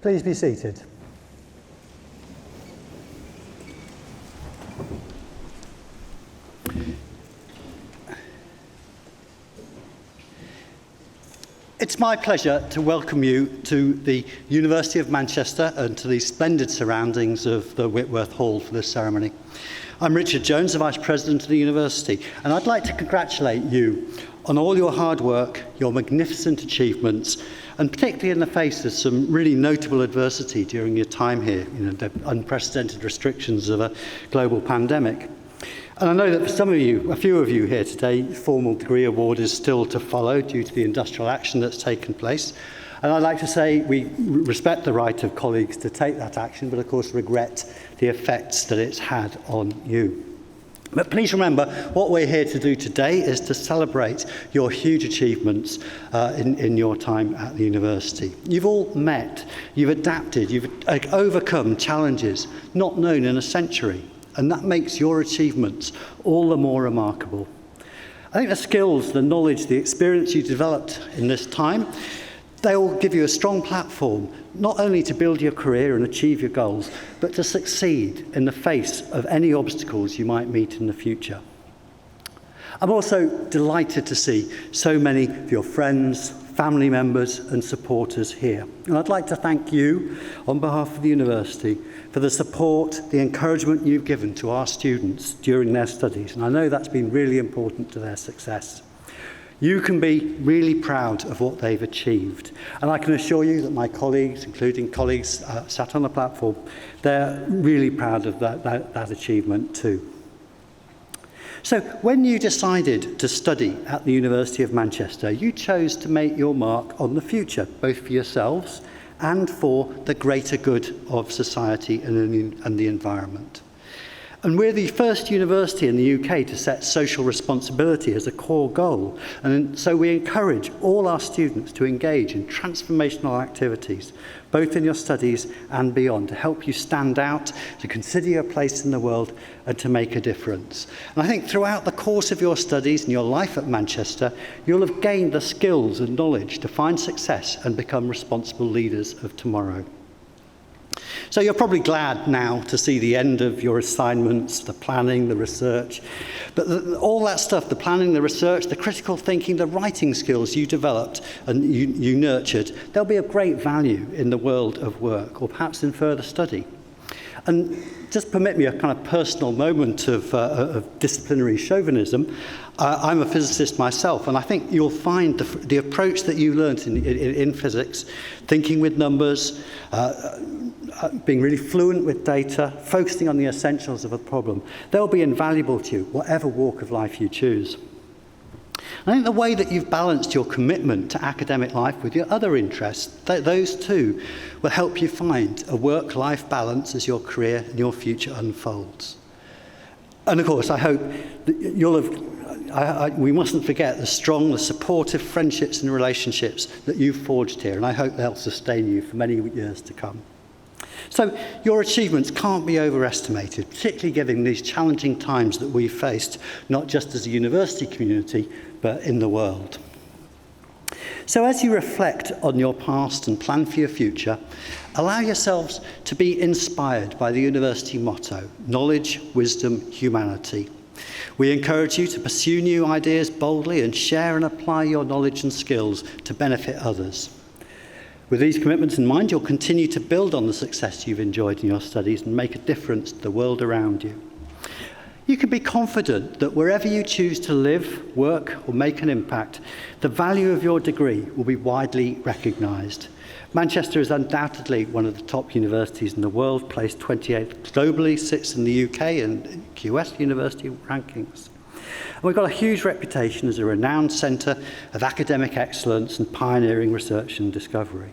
Please be seated. It's my pleasure to welcome you to the University of Manchester and to the splendid surroundings of the Whitworth Hall for this ceremony. I'm Richard Jones, the Vice President of the University, and I'd like to congratulate you on all your hard work, your magnificent achievements, and particularly in the face of some really notable adversity during your time here, the unprecedented restrictions of a global pandemic. And I know that for some of you, a few of you here today, formal degree award is still to follow due to the industrial action that's taken place. And I'd like to say we respect the right of colleagues to take that action, but of course regret the effects that it's had on you. But please remember, what we're here to do today is to celebrate your huge achievements in your time at the university. You've all met, you've adapted, you've overcome challenges not known in a century. And that makes your achievements all the more remarkable. I think the skills, the knowledge, the experience you developed in this time, they will give you a strong platform, not only to build your career and achieve your goals, but to succeed in the face of any obstacles you might meet in the future. I'm also delighted to see so many of your friends, family members and supporters here. And I'd like to thank you on behalf of the university for the support, the encouragement you've given to our students during their studies. And I know that's been really important to their success. You can be really proud of what they've achieved. And I can assure you that my colleagues, including colleagues sat on the platform, they're really proud of that achievement too. So when you decided to study at the University of Manchester, you chose to make your mark on the future, both for yourselves and for the greater good of society and the environment. And we're the first university in the UK to set social responsibility as a core goal. And so we encourage all our students to engage in transformational activities, both in your studies and beyond, to help you stand out, to consider your place in the world, and to make a difference. And I think throughout the course of your studies and your life at Manchester, you'll have gained the skills and knowledge to find success and become responsible leaders of tomorrow. So you're probably glad now to see the end of your assignments, the planning, the research. But all that stuff, the planning, the research, the critical thinking, the writing skills you developed and you nurtured, they'll be of great value in the world of work or perhaps in further study. And just permit me a kind of personal moment of disciplinary chauvinism. I'm a physicist myself, and I think you'll find the approach that you learnt in physics, thinking with numbers, being really fluent with data, focusing on the essentials of a problem, they'll be invaluable to you, whatever walk of life you choose. I think the way that you've balanced your commitment to academic life with your other interests, those two will help you find a work-life balance as your career and your future unfolds. And of course, I hope that you'll have, we mustn't forget the strong, the supportive friendships and relationships that you've forged here, and I hope they'll sustain you for many years to come. So your achievements can't be overestimated, particularly given these challenging times that we've faced, not just as a university community, but in the world. So as you reflect on your past and plan for your future, allow yourselves to be inspired by the university motto, knowledge, wisdom, humanity. We encourage you to pursue new ideas boldly and share and apply your knowledge and skills to benefit others. With these commitments in mind, you'll continue to build on the success you've enjoyed in your studies and make a difference to the world around you. You can be confident that wherever you choose to live, work, or make an impact, the value of your degree will be widely recognised. Manchester is undoubtedly one of the top universities in the world, placed 28th globally, sits in the UK and QS university rankings. And we've got a huge reputation as a renowned centre of academic excellence and pioneering research and discovery.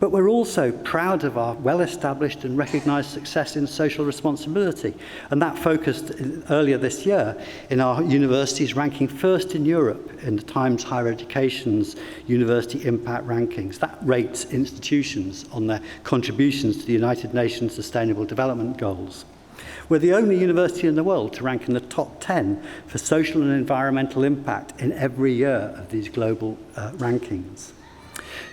But we're also proud of our well-established and recognised success in social responsibility, and that focused earlier this year in our universities ranking first in Europe in the Times Higher Education's University Impact Rankings. That rates institutions on their contributions to the United Nations Sustainable Development Goals. We're the only university in the world to rank in the top 10 for social and environmental impact in every year of these global rankings.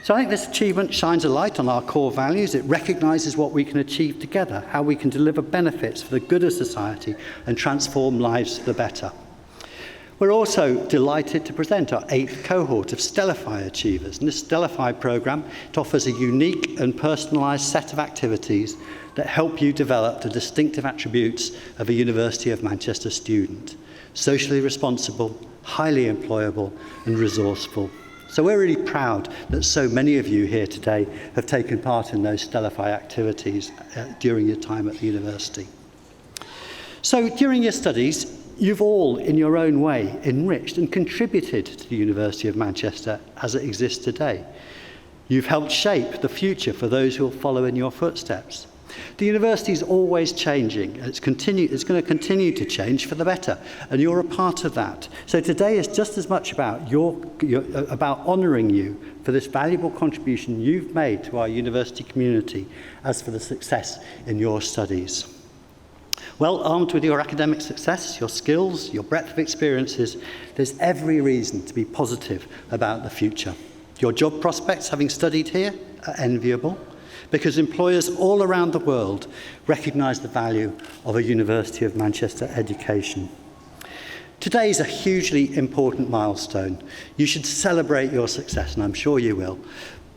So I think this achievement shines a light on our core values. It recognises what we can achieve together, how we can deliver benefits for the good of society and transform lives for the better. We're also delighted to present our 8th cohort of Stellify achievers. And this Stellify programme, it offers a unique and personalised set of activities that help you develop the distinctive attributes of a University of Manchester student: socially responsible, highly employable and resourceful. So we're really proud that so many of you here today have taken part in those Stellify activities during your time at the university. So during your studies, you've all, in your own way, enriched and contributed to the University of Manchester as it exists today. You've helped shape the future for those who will follow in your footsteps. The university is always changing, and it's going to continue to change for the better, and you're a part of that. So today is just as much about about honouring you for this valuable contribution you've made to our university community as for the success in your studies. Well, armed with your academic success, your skills, your breadth of experiences, there's every reason to be positive about the future. Your job prospects, having studied here, are enviable, because employers all around the world recognise the value of a University of Manchester education. Today is a hugely important milestone. You should celebrate your success, and I'm sure you will.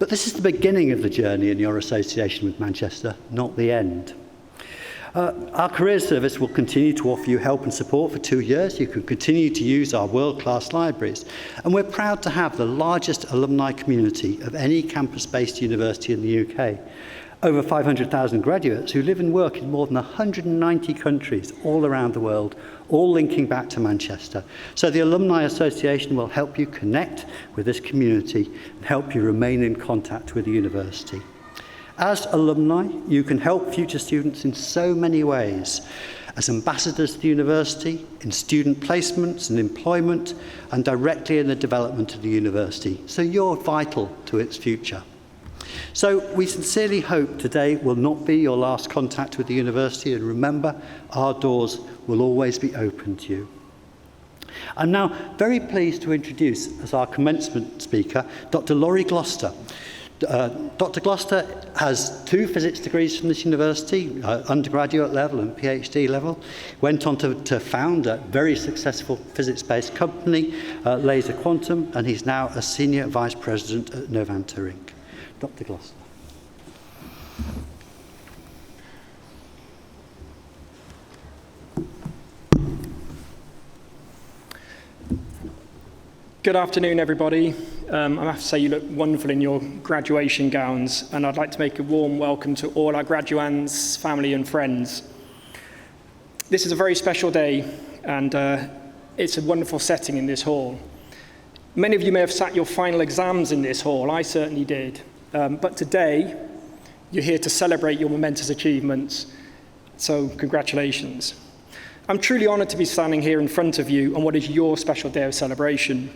But this is the beginning of the journey in your association with Manchester, not the end. Our careers service will continue to offer you help and support for 2 years. You can continue to use our world-class libraries. And we're proud to have the largest alumni community of any campus-based university in the UK. Over 500,000 graduates who live and work in more than 190 countries all around the world, all linking back to Manchester. So the Alumni Association will help you connect with this community and help you remain in contact with the university. As alumni, you can help future students in so many ways. As ambassadors to the university, in student placements and employment, and directly in the development of the university. So you're vital to its future. So we sincerely hope today will not be your last contact with the university, and remember, our doors will always be open to you. I'm now very pleased to introduce as our commencement speaker, Dr. Laurie Gloucester. Dr. Gloucester has 2 physics degrees from this university, undergraduate level and PhD level. Went on to found a very successful physics-based company, Laser Quantum, and he's now a senior vice president at Novanta Inc. Dr. Gloucester. Good afternoon, everybody. I have to say you look wonderful in your graduation gowns, and I'd like to make a warm welcome to all our graduands, family and friends. This is a very special day, and it's a wonderful setting in this hall. Many of you may have sat your final exams in this hall. I certainly did. But today, you're here to celebrate your momentous achievements, so congratulations. I'm truly honoured to be standing here in front of you on what is your special day of celebration.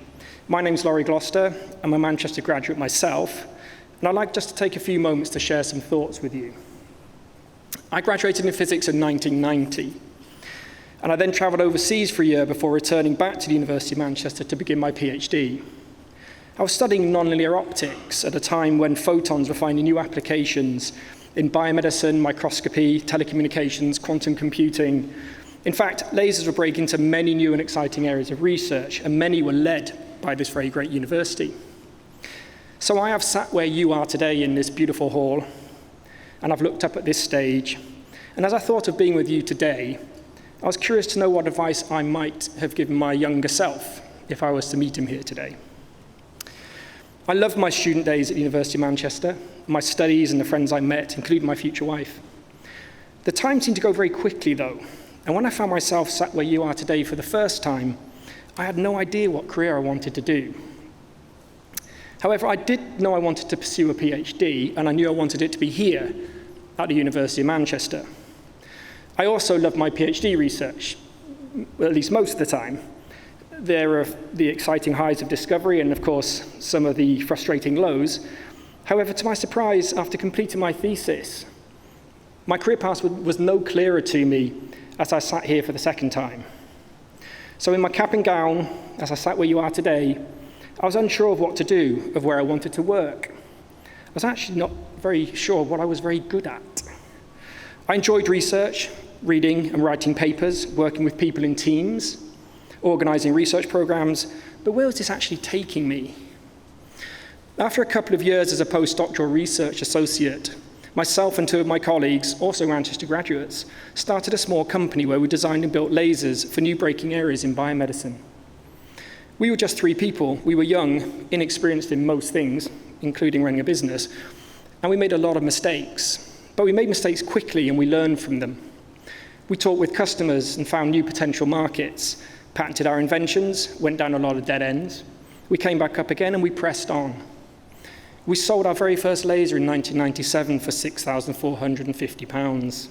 My name's Laurie Gloucester. I'm a Manchester graduate myself, and I'd like just to take a few moments to share some thoughts with you. I graduated in physics in 1990, and I then travelled overseas for a year before returning back to the University of Manchester to begin my PhD. I was studying nonlinear optics at a time when photons were finding new applications in biomedicine, microscopy, telecommunications, quantum computing. In fact, lasers were breaking into many new and exciting areas of research, and many were led by this very great university. So I have sat where you are today in this beautiful hall, and I've looked up at this stage, and as I thought of being with you today, I was curious to know what advice I might have given my younger self if I was to meet him here today. I loved my student days at the University of Manchester, my studies and the friends I met, including my future wife. The time seemed to go very quickly, though, and when I found myself sat where you are today for the first time, I had no idea what career I wanted to do. However, I did know I wanted to pursue a PhD, and I knew I wanted it to be here at the University of Manchester. I also loved my PhD research, at least most of the time. There are the exciting highs of discovery and, of course, some of the frustrating lows. However, to my surprise, after completing my thesis, my career path was no clearer to me as I sat here for the second time. So in my cap and gown, as I sat where you are today, I was unsure of what to do, of where I wanted to work. was actually not very sure what I was very good at. I enjoyed research, reading and writing papers, working with people in teams, organising research programmes, but where was this actually taking me? After a couple of years as a postdoctoral research associate, myself and two of my colleagues, also Manchester graduates, started a small company where we designed and built lasers for new breaking areas in biomedicine. We were just 3 people. We were young, inexperienced in most things, including running a business, and we made a lot of mistakes. But we made mistakes quickly and we learned from them. We talked with customers and found new potential markets, patented our inventions, went down a lot of dead ends. We came back up again and we pressed on. We sold our very first laser in 1997 for £6,450,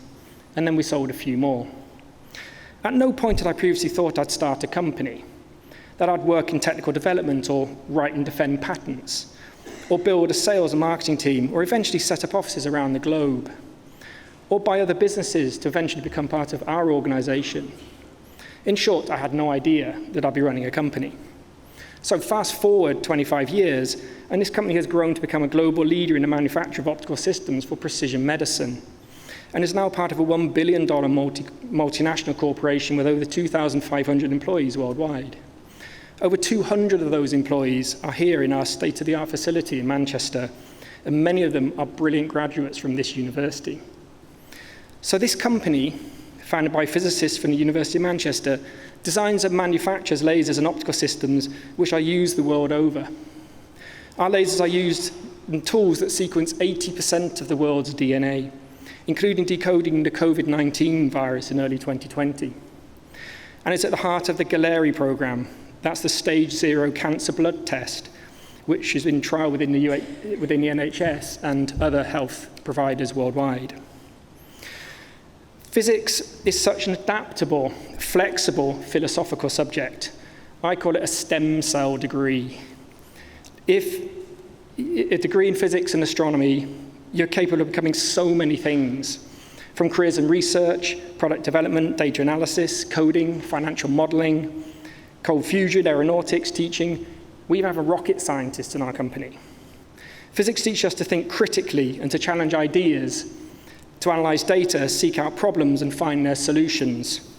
and then we sold a few more. At no point had I previously thought I'd start a company, that I'd work in technical development or write and defend patents, or build a sales and marketing team, or eventually set up offices around the globe, or buy other businesses to eventually become part of our organisation. In short, I had no idea that I'd be running a company. So fast forward 25 years, and this company has grown to become a global leader in the manufacture of optical systems for precision medicine, and is now part of a $1 billion multinational corporation with over 2,500 employees worldwide. Over 200 of those employees are here in our state-of-the-art facility in Manchester, and many of them are brilliant graduates from this university. So this company, founded by physicists from the University of Manchester, designs and manufactures lasers and optical systems which are used the world over. Our lasers are used in tools that sequence 80% of the world's DNA, including decoding the COVID-19 virus in early 2020. And it's at the heart of the Galleri program. That's the stage 0 cancer blood test, which is in trial within the NHS and other health providers worldwide. Physics is such an adaptable, flexible, philosophical subject. I call it a stem cell degree. If a degree in physics and astronomy, you're capable of becoming so many things, from careers in research, product development, data analysis, coding, financial modeling, cold fusion, aeronautics, teaching. We have a rocket scientist in our company. Physics teaches us to think critically and to challenge ideas, to analyze data, seek out problems, and find their solutions.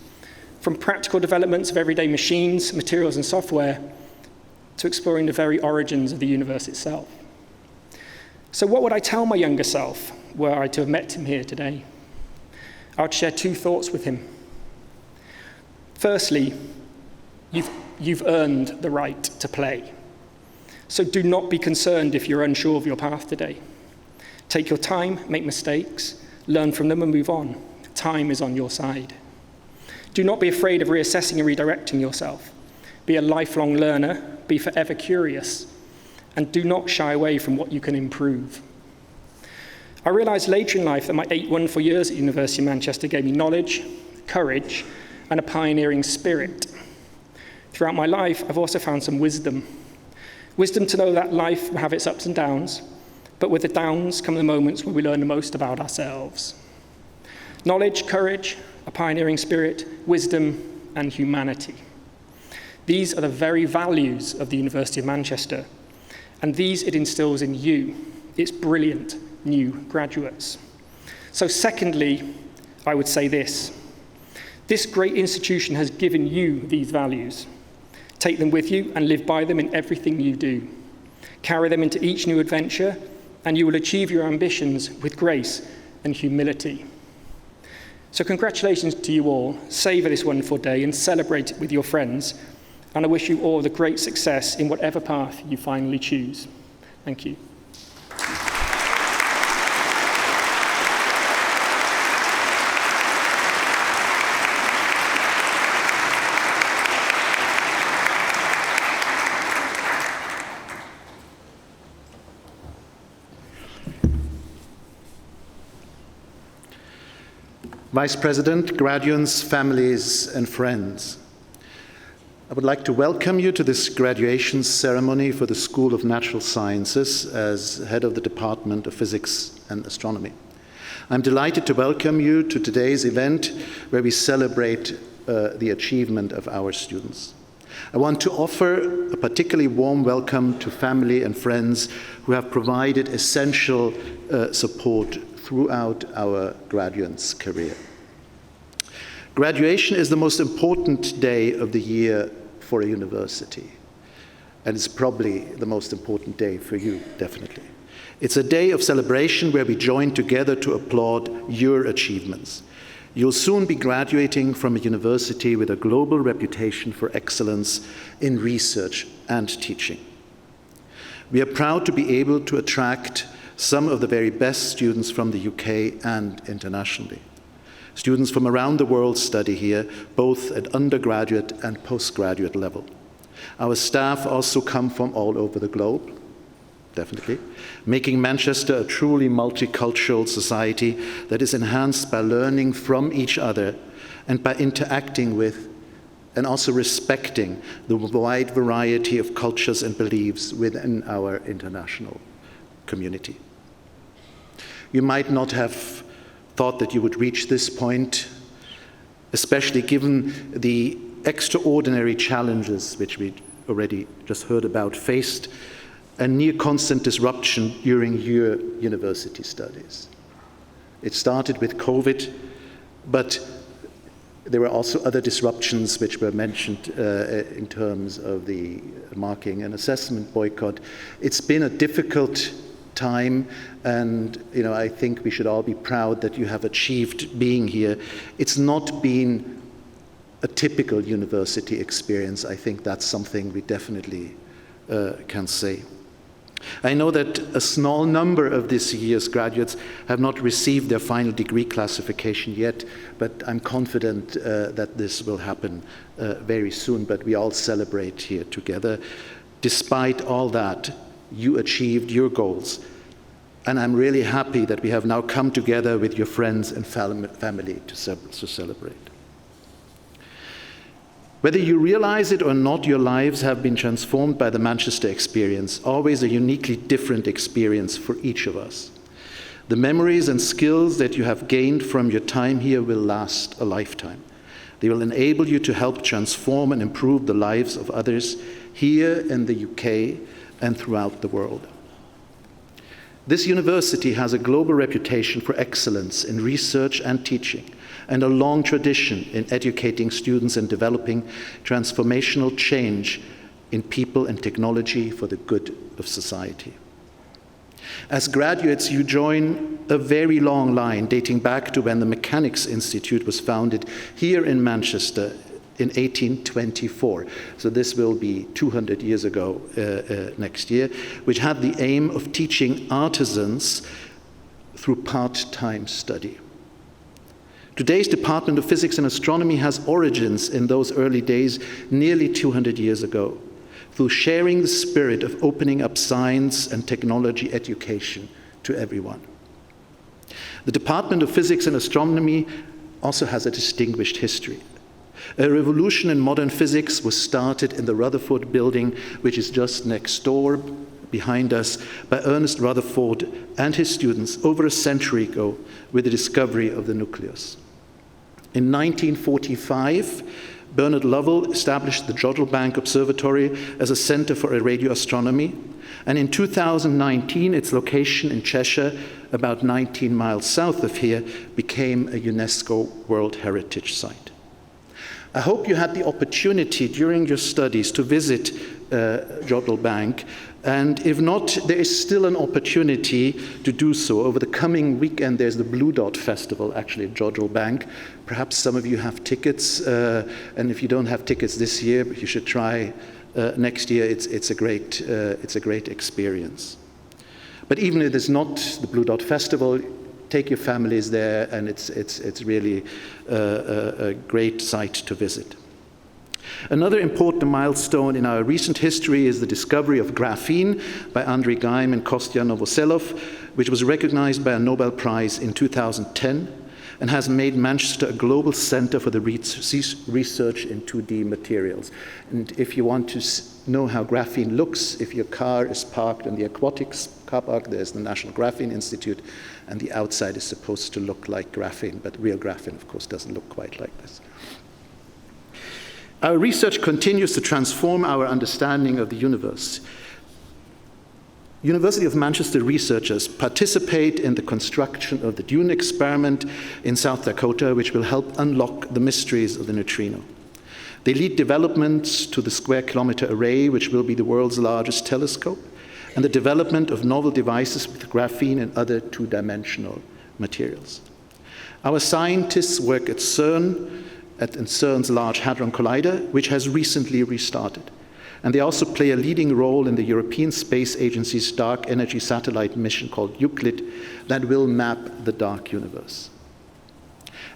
From practical developments of everyday machines, materials, and software, to exploring the very origins of the universe itself. So what would I tell my younger self were I to have met him here today? I would share 2 thoughts with him. Firstly, you've earned the right to play. So do not be concerned if you're unsure of your path today. Take your time, make mistakes, learn from them and move on. Time is on your side. Do not be afraid of reassessing and redirecting yourself. Be a lifelong learner, be forever curious, and do not shy away from what you can improve. I realized later in life that my 8 wonderful years at University of Manchester gave me knowledge, courage, and a pioneering spirit. Throughout my life, I've also found some wisdom. Wisdom to know that life will have its ups and downs, but with the downs come the moments where we learn the most about ourselves. Knowledge, courage, a pioneering spirit, wisdom, and humanity. These are the very values of the University of Manchester, and these it instills in you, its brilliant new graduates. So secondly, I would say this. This great institution has given you these values. Take them with you and live by them in everything you do. Carry them into each new adventure, and you will achieve your ambitions with grace and humility. So congratulations to you all. Savor this wonderful day and celebrate it with your friends. And I wish you all the great success in whatever path you finally choose. Thank you. Vice President, graduates, families, and friends, I would like to welcome you to this graduation ceremony for the School of Natural Sciences as head of the Department of Physics and Astronomy. I'm delighted to welcome you to today's event where we celebrate the achievement of our students. I want to offer a particularly warm welcome to family and friends who have provided essential support throughout our graduates' career. Graduation is the most important day of the year for a university, and it's probably the most important day for you, definitely. It's a day of celebration where we join together to applaud your achievements. You'll soon be graduating from a university with a global reputation for excellence in research and teaching. We are proud to be able to attract some of the very best students from the UK and internationally. Students from around the world study here, both at undergraduate and postgraduate level. Our staff also come from all over the globe, definitely, making Manchester a truly multicultural society that is enhanced by learning from each other and by interacting with and also respecting the wide variety of cultures and beliefs within our international community. You might not have thought that you would reach this point, especially given the extraordinary challenges which we already just heard about faced a near constant disruption during your university studies. It started with COVID, but there were also other disruptions which were mentioned in terms of the marking and assessment boycott. It's been a difficult time, and I think we should all be proud that you have achieved being here. It's not been a typical university experience. I think that's something we definitely can say. I know that a small number of this year's graduates have not received their final degree classification yet, but I'm confident that this will happen very soon. But we all celebrate here together. Despite all that, you achieved your goals. And I'm really happy that we have now come together with your friends and family to celebrate. Whether you realize it or not, your lives have been transformed by the Manchester experience, always a uniquely different experience for each of us. The memories and skills that you have gained from your time here will last a lifetime. They will enable you to help transform and improve the lives of others here in the UK and throughout the world. This university has a global reputation for excellence in research and teaching, and a long tradition in educating students and developing transformational change in people and technology for the good of society. As graduates, you join a very long line dating back to when the Mechanics Institute was founded here in Manchester in 1824. So this will be 200 years ago next year, which had the aim of teaching artisans through part-time study. Today's Department of Physics and Astronomy has origins in those early days, nearly 200 years ago, through sharing the spirit of opening up science and technology education to everyone. The Department of Physics and Astronomy also has a distinguished history. A revolution in modern physics was started in the Rutherford building, which is just next door behind us, by Ernest Rutherford and his students over a century ago with the discovery of the nucleus. In 1945, Bernard Lovell established the Jodrell Bank Observatory as a center for radio astronomy, and in 2019, its location in Cheshire, about 19 miles south of here, became a UNESCO World Heritage Site. I hope you had the opportunity during your studies to visit Jodrell Bank, and if not, there is still an opportunity to do so. Over the coming weekend, there's the Blue Dot Festival, actually, at Jodrell Bank. Perhaps some of you have tickets, and if you don't have tickets this year, you should try next year. It's a great experience. But even if it's not the Blue Dot Festival, take your families there, and it's really a great site to visit. Another important milestone in our recent history is the discovery of graphene by Andrei Geim and Kostya Novoselov, which was recognized by a Nobel Prize in 2010 and has made Manchester a global center for the research in 2D materials. And if you want to know how graphene looks, if your car is parked in the aquatics car park, there's the National Graphene Institute, and the outside is supposed to look like graphene, but real graphene, of course, doesn't look quite like this. Our research continues to transform our understanding of the universe. University of Manchester researchers participate in the construction of the DUNE experiment in South Dakota, which will help unlock the mysteries of the neutrino. They lead developments to the Square Kilometre Array, which will be the world's largest telescope, and the development of novel devices with graphene and other two-dimensional materials. Our scientists work at CERN, in CERN's Large Hadron Collider, which has recently restarted. And they also play a leading role in the European Space Agency's dark energy satellite mission called Euclid that will map the dark universe.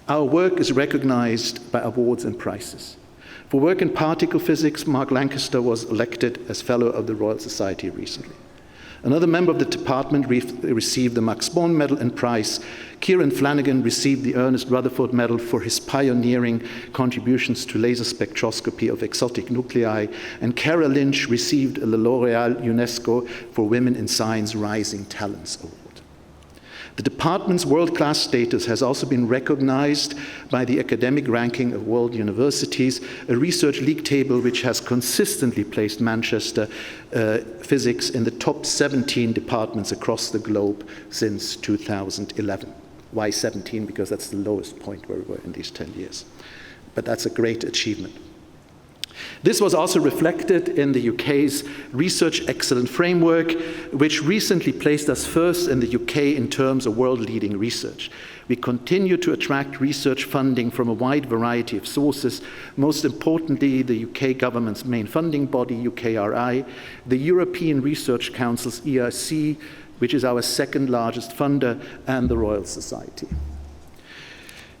Our work is recognized by awards and prizes. For work in particle physics, Mark Lancaster was elected as Fellow of the Royal Society recently. Another member of the department received the Max Born Medal and Prize. Kieran Flanagan received the Ernest Rutherford Medal for his pioneering contributions to laser spectroscopy of exotic nuclei, and Kara Lynch received the L'Oréal UNESCO for Women in Science Rising Talents Award. The department's world-class status has also been recognized by the Academic Ranking of World Universities, a research league table which has consistently placed Manchester physics in the top 17 departments across the globe since 2011. Why 17? Because that's the lowest point where we were in these 10 years. But that's a great achievement. This was also reflected in the UK's Research Excellence Framework, which recently placed us first in the UK in terms of world-leading research. We continue to attract research funding from a wide variety of sources, most importantly the UK government's main funding body, UKRI, the European Research Council's ERC, which is our second largest funder, and the Royal Society.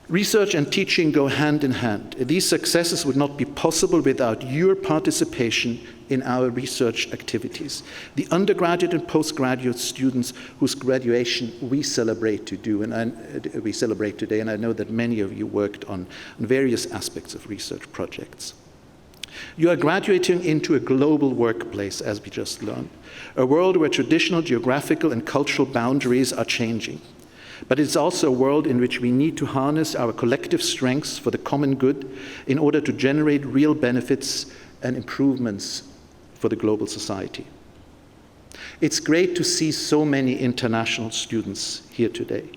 Research and teaching go hand in hand. These successes would not be possible without your participation in our research activities. The undergraduate and postgraduate students whose graduation we celebrate today, and I know that many of you worked on various aspects of research projects. You are graduating into a global workplace, as we just learned, a world where traditional geographical and cultural boundaries are changing. But it's also a world in which we need to harness our collective strengths for the common good in order to generate real benefits and improvements for the global society. It's great to see so many international students here today.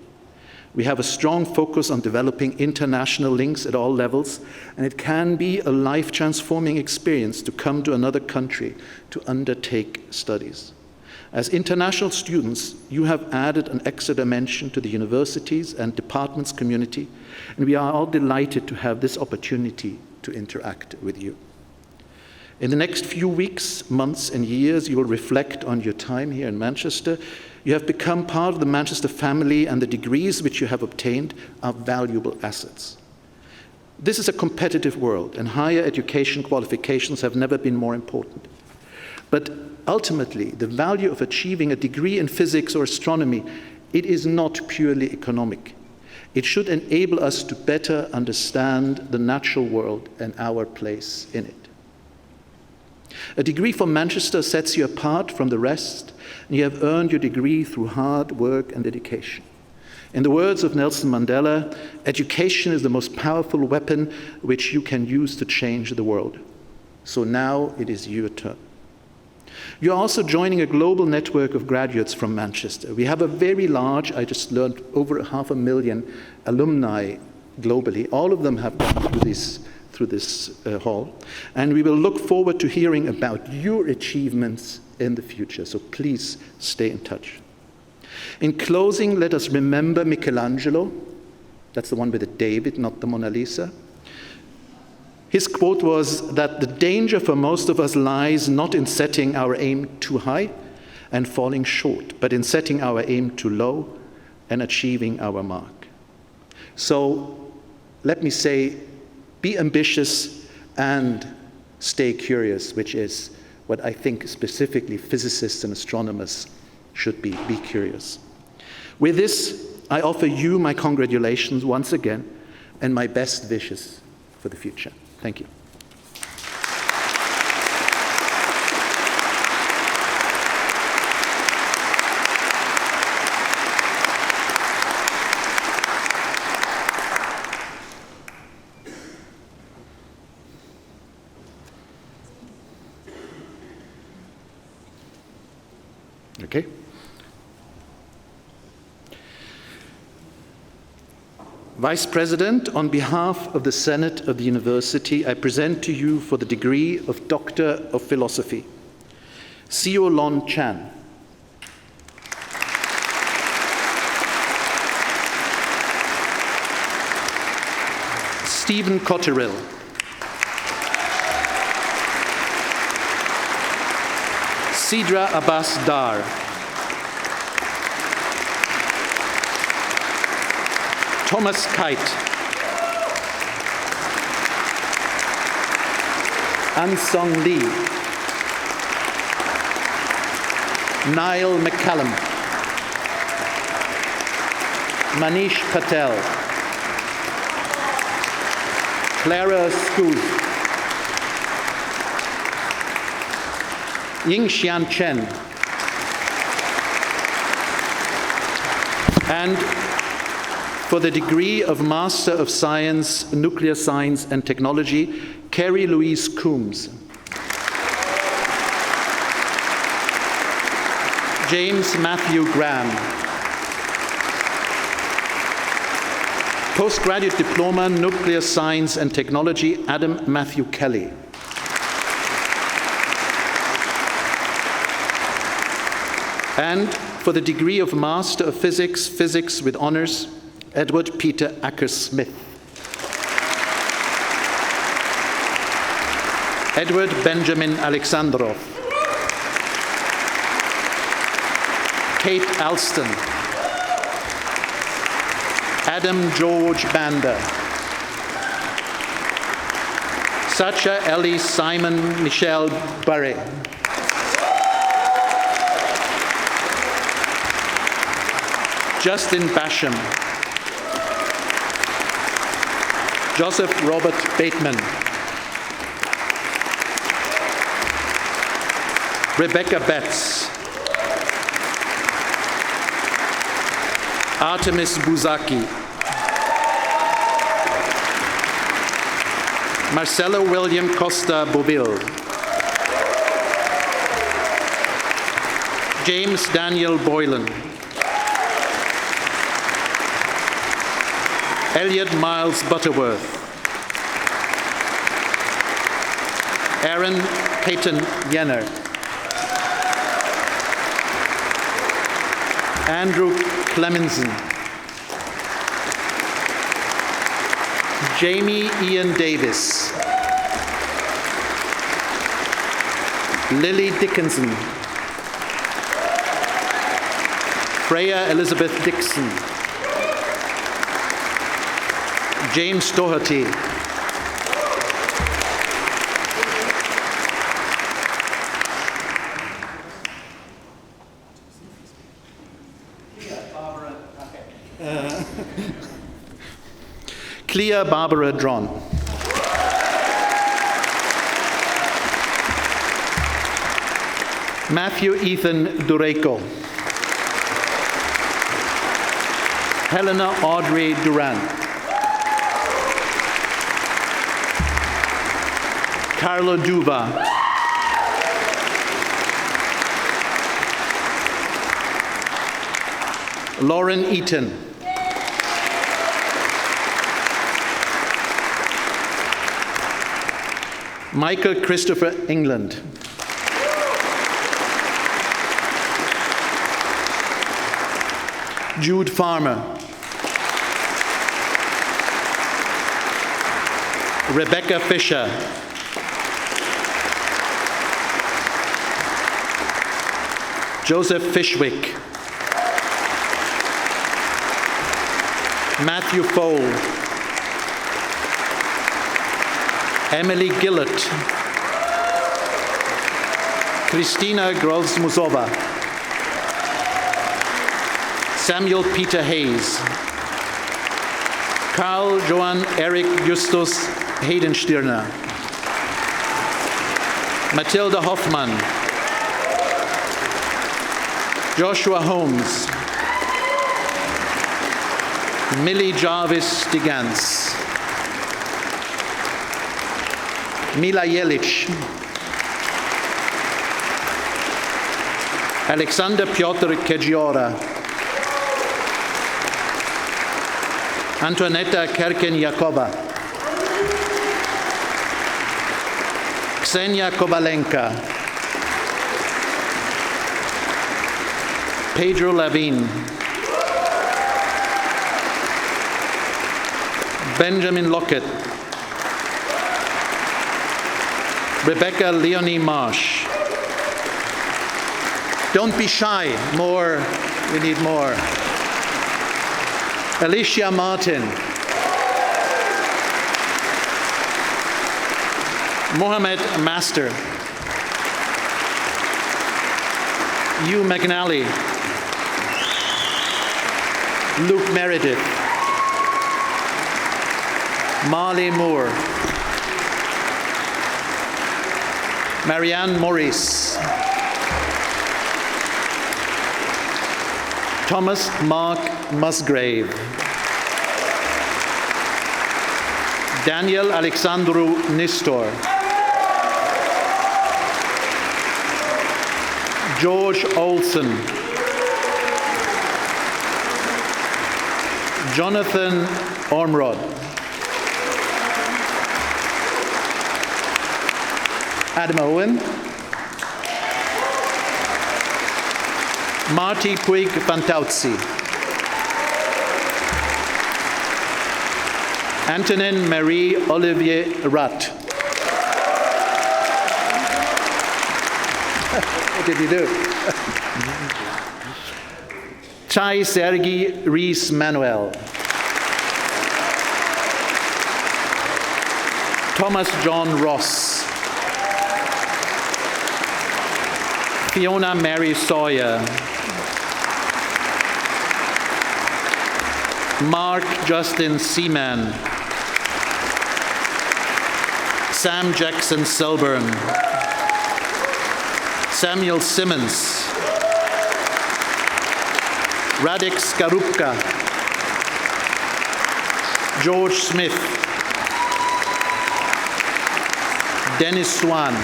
We have a strong focus on developing international links at all levels, and it can be a life-transforming experience to come to another country to undertake studies. As international students, you have added an extra dimension to the universities and departments community, and we are all delighted to have this opportunity to interact with you. In the next few weeks, months, and years, you will reflect on your time here in Manchester. You have become part of the Manchester family, and the degrees which you have obtained are valuable assets. This is a competitive world, and higher education qualifications have never been more important. But ultimately, the value of achieving a degree in physics or astronomy, it is not purely economic. It should enable us to better understand the natural world and our place in it. A degree from Manchester sets you apart from the rest, and you have earned your degree through hard work and dedication. In the words of Nelson Mandela, education is the most powerful weapon which you can use to change the world. So now it is your turn. You're also joining a global network of graduates from Manchester. We have a very large, I just learned, over 500,000 alumni globally. All of them have gone through this hall. And we will look forward to hearing about your achievements in the future. So please stay in touch. In closing, let us remember Michelangelo. That's the one with the David, not the Mona Lisa. His quote was that the danger for most of us lies not in setting our aim too high and falling short, but in setting our aim too low and achieving our mark. So let me say, be ambitious and stay curious, which is what I think specifically physicists and astronomers should be. Be curious. With this, I offer you my congratulations once again and my best wishes for the future. Thank you. Vice President, on behalf of the Senate of the University, I present to you for the degree of Doctor of Philosophy, Seo Lon Chan. Stephen Cotterill. Sidra Abbas Dar. Thomas Kite. Ansong Lee. Niall McCallum. Manish Patel. Clara School. Yingxian Chen. And for the degree of Master of Science, Nuclear Science and Technology, Carrie Louise Coombs. James Matthew Graham. Postgraduate Diploma, Nuclear Science and Technology, Adam Matthew Kelly. And for the degree of Master of Physics, Physics with Honors, Edward Peter Acker-Smith. Edward Benjamin Alexandrov. Kate Alston. Adam George Banda. Sacha Ellie Simon Michelle Barre. Justin Basham. Joseph Robert Bateman. Rebecca Betts. Artemis Buzaki. Marcelo William Costa Boville. James Daniel Boylan. Elliot Miles Butterworth. Aaron Peyton Yenner. Andrew Clemenson. Jamie Ian Davis. Lily Dickinson. Freya Elizabeth Dixon. James Doherty. Clea Barbara Dron. Matthew Ethan Dureco. Helena Audrey Duran. Carlo Duva. Lauren Eaton. Michael Christopher England. Jude Farmer. Rebecca Fisher. Joseph Fishwick. Matthew Fole. Emily Gillett. Christina Grozmusova. Samuel Peter Hayes. Karl Johann Erik Justus Heidenstirner. Matilda Hoffmann. Joshua Holmes. Millie Jarvis Digans. Mila Jelic. Alexander Piotr Kedziora. Antoaneta Kerken-Jakoba, Ksenia Kovalenka, Pedro Lavin, Benjamin Lockett, Rebecca Leonie Marsh. Don't be shy, more, we need more. Alicia Martin, Mohamed Master, Hugh McNally, Luke Meredith, Marley Moore, Marianne Maurice, Thomas Mark Musgrave, Daniel Alexandru Nistor, George Olson, Jonathan Ormrod, Adam Owen, Marty Puig Fantauzzi, Antonin Marie Olivier Ratt. What did you do? Chai Sergi Rees Manuel, Thomas John Ross, Fiona Mary Sawyer, Mark Justin Seaman, Sam Jackson Selburn, Samuel Simmons, Radek Skarupka, George Smith, Dennis Swan,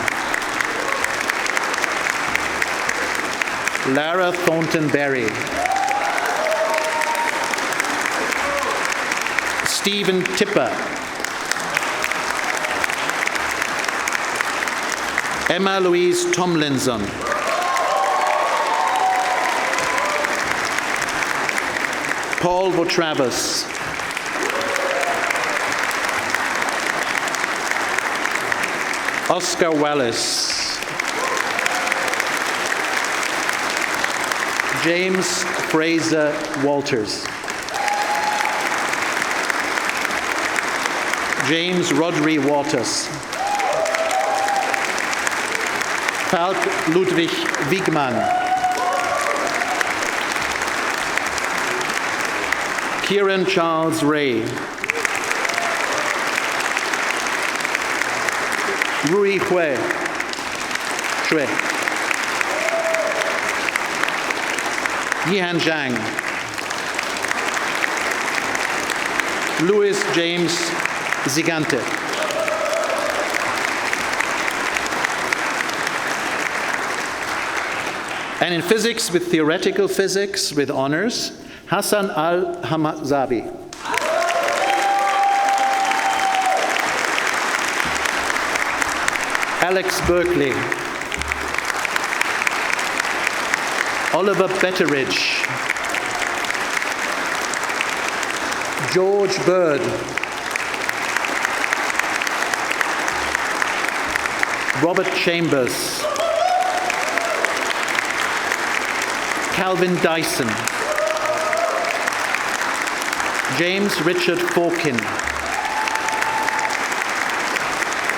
Lara Thornton Berry, Stephen Tipper, Emma Louise Tomlinson, Paul Votravas, Oscar Wallace, James Fraser Walters, James Rodri Waters, Falk Ludwig Wiegmann, Kieran Charles Ray, Rui Hui, Shui, Yihan Zhang, Louis James Zigante, and in physics, with theoretical physics with honors, Hassan Al-Hamazabi. Alex Berkeley, Oliver Betteridge, George Bird, Robert Chambers, Calvin Dyson, James Richard Forkin,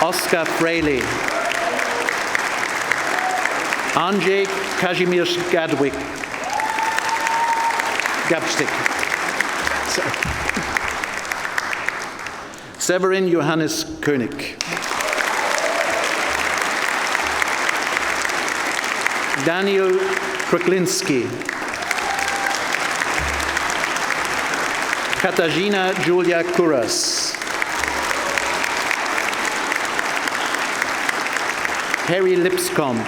Oscar Fraley, Andrzej Kazimierz Gabstik, Severin Johannes König, Daniel Kruklinski, Katarzyna Julia Kuras, Harry Lipscomb,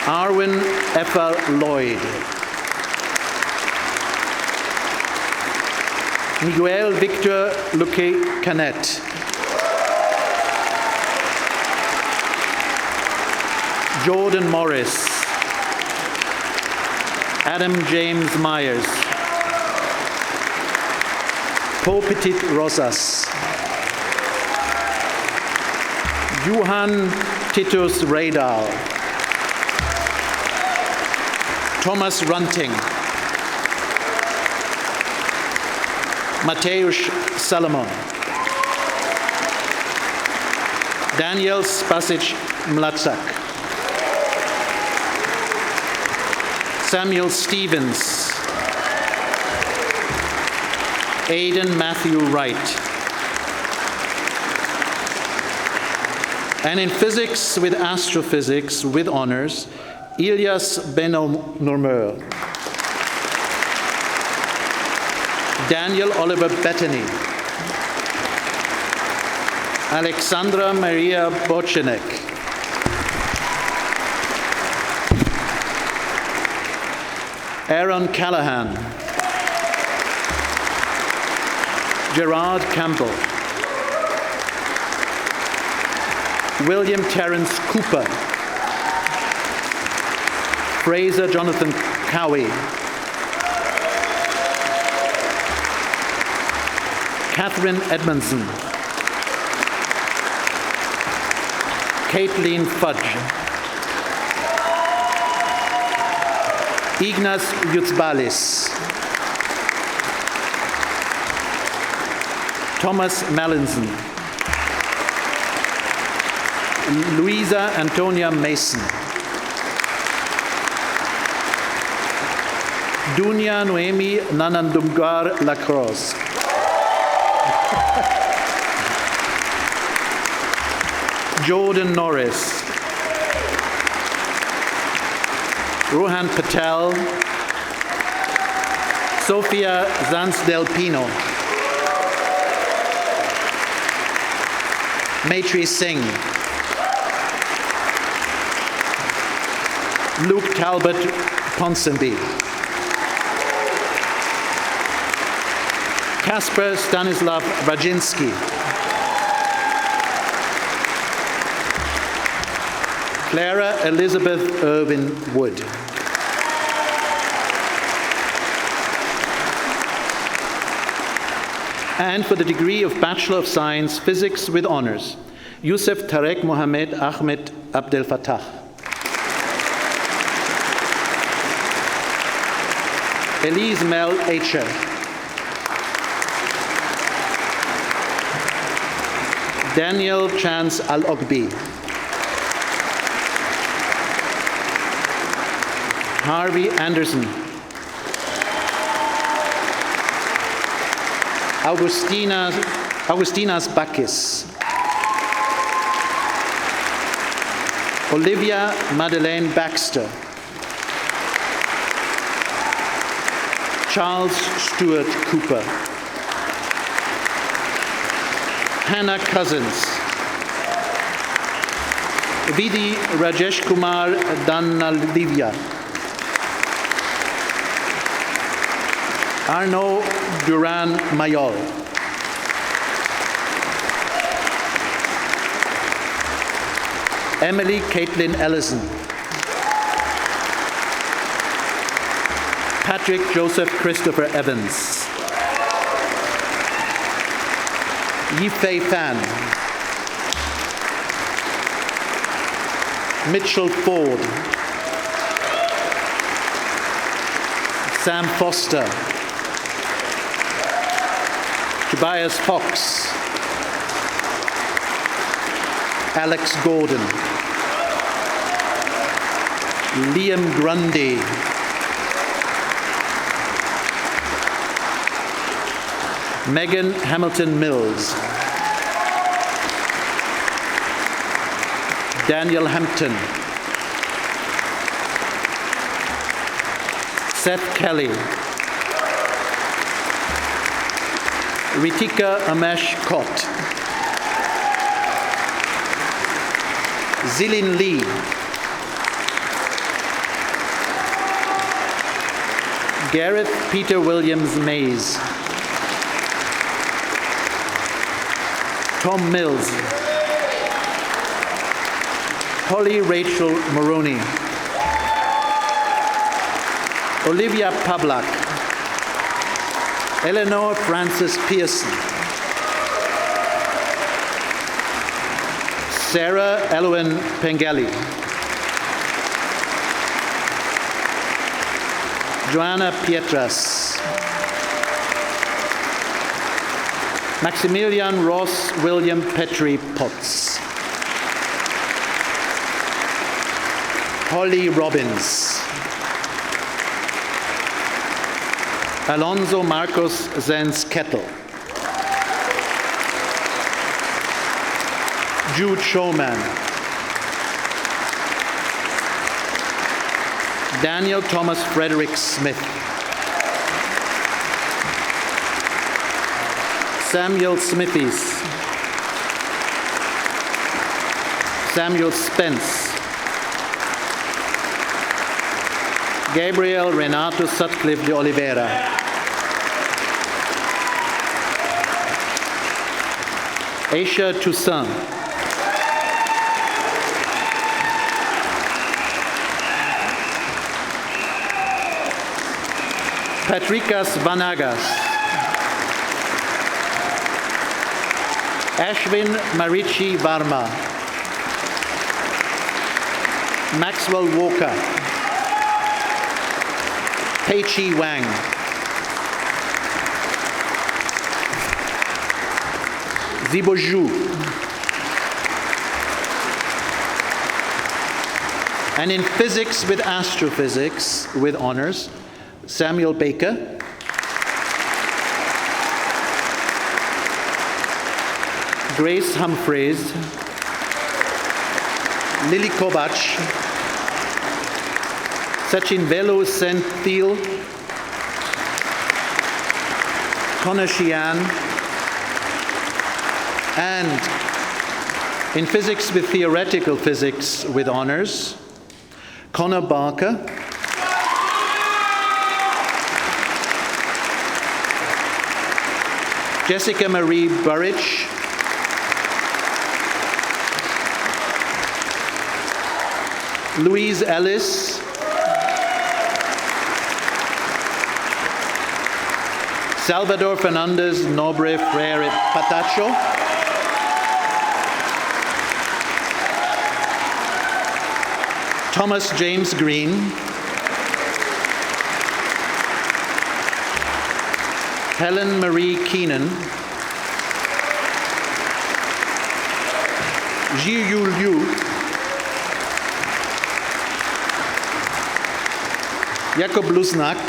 Arwin Ethel Lloyd, Miguel Victor Luque Canet. Jordan Morris. Adam James Myers. Paul Petit Rosas. Johan Titus Radal. Thomas Runting. Mateusz Salomon. Daniel Spasic Mlacak. Samuel Stevens. Aidan Matthew Wright. And in physics with astrophysics with honors, Ilyas Ben-Normeur. Daniel Oliver Bettany. Alexandra Maria Bochenek. Aaron Callahan. Gerard Campbell. William Terence Cooper. Fraser Jonathan Cowie. Catherine Edmondson. Caitlin Fudge. Ignas Yutsbalis. Thomas Mallinson. Luisa Antonia Mason. Dunia Noemi Nanandumgar Lacrosse. Jordan Norris. Rohan Patel. Sofia Zanz Del Pino. Maitri Singh. Luke Talbot Ponsonby. Kasper Stanislav Rajinsky. Clara Elizabeth Irwin Wood. And for the degree of Bachelor of Science, Physics with honors, Youssef Tarek Mohamed Ahmed Abdel Fattah. Elise Mel Acher. Daniel Chance Al-Ogbi. Harvey Anderson. Augustinas Bakis. Olivia Madeleine Baxter. Charles Stuart Cooper. Hannah Cousins. Vidhi Rajesh Kumar Dannalivya. Arnaud Duran Mayol. Emily Caitlin Ellison. Patrick Joseph Christopher Evans. Yifei Fan. Mitchell Ford. Sam Foster. Tobias Fox. Alex Gordon. Liam Grundy. Megan Hamilton Mills. Daniel Hampton. Seth Kelly. Ritika Amesh Kot. Zilin Lee. Gareth Peter Williams Mays. Tom Mills. Holly Rachel Moroney. Olivia Pavlak. Eleanor Frances Pearson. Sarah Elowen Pengelly. Joanna Pietras. Maximilian Ross William Petrie Potts. Holly Robbins. Alonso Marcos Zenz Kettle. Jude Showman. Daniel Thomas Frederick Smith. Samuel Smithies. Samuel Spence. Gabriel Renato Sutcliffe de Oliveira. Aisha Toussaint. Patrikas Vanagas. Ashwin Marichi Varma. Maxwell Walker. Pei-Chi Wang. Zibo Zhu. And in physics with astrophysics with honors, Samuel Baker. Grace Humphreys. Lily Kovac. Sachin Velu Senthil. Connor Sheehan. And in physics with theoretical physics with honors, Connor Barker. Jessica Marie Burridge. Louise Ellis. Salvador Fernandez Nobre Freire Patacho. Thomas James Green. Helen Marie Keenan. Ji-Yu Liu. Jakob Lusnak.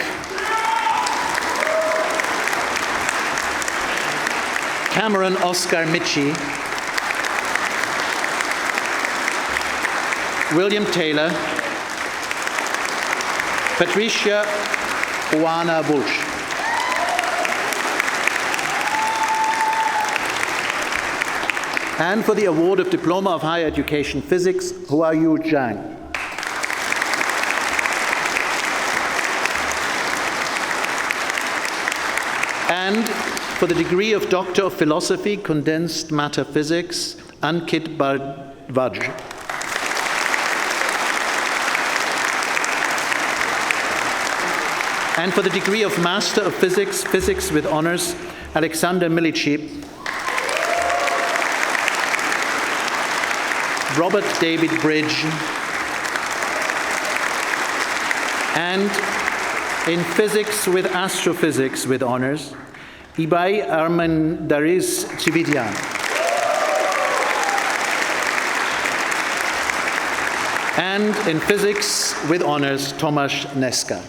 Cameron Oscar Michi. William Taylor. Patricia Oana Bulch. And for the award of Diploma of Higher Education Physics, Huayu Zhang. And for the degree of Doctor of Philosophy, Condensed Matter Physics, Ankit Bardwaj. And for the degree of Master of Physics, Physics with Honors, Alexander Milici. Robert David Bridge. And in Physics with Astrophysics with Honors, Ibai Armendariz Chividian. And in Physics with Honors, Tomasz Neska.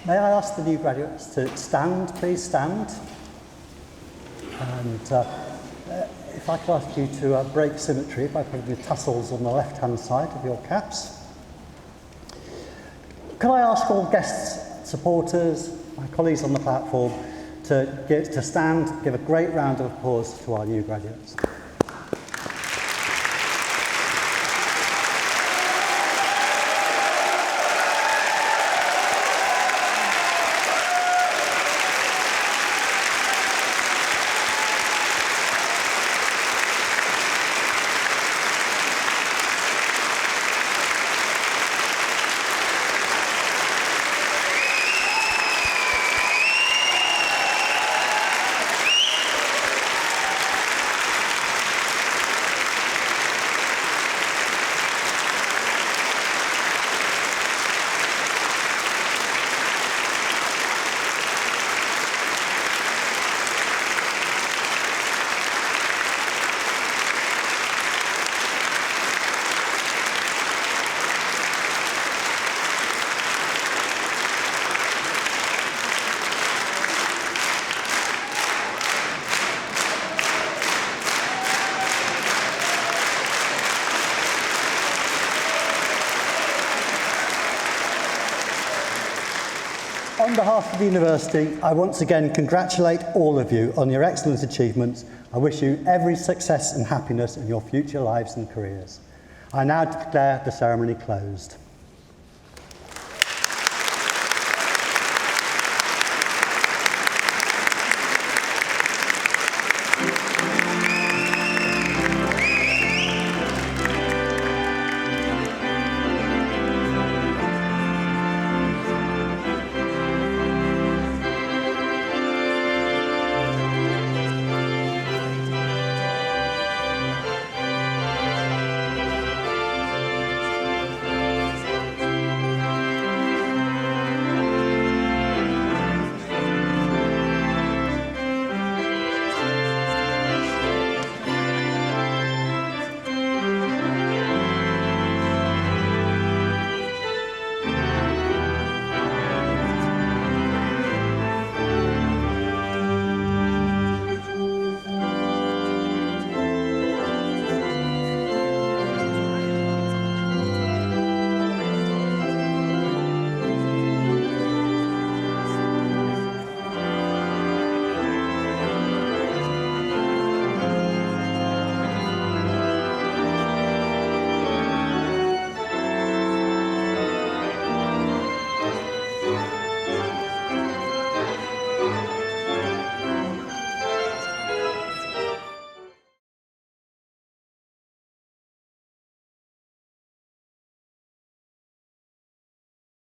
May I ask the new graduates to stand, please stand. And If I could ask you to break symmetry by putting the tassels on the left-hand side of your caps. Could I ask all guests, supporters, my colleagues on the platform to stand, give a great round of applause to our new graduates. On behalf of the university, I once again congratulate all of you on your excellent achievements. I wish you every success and happiness in your future lives and careers. I now declare the ceremony closed.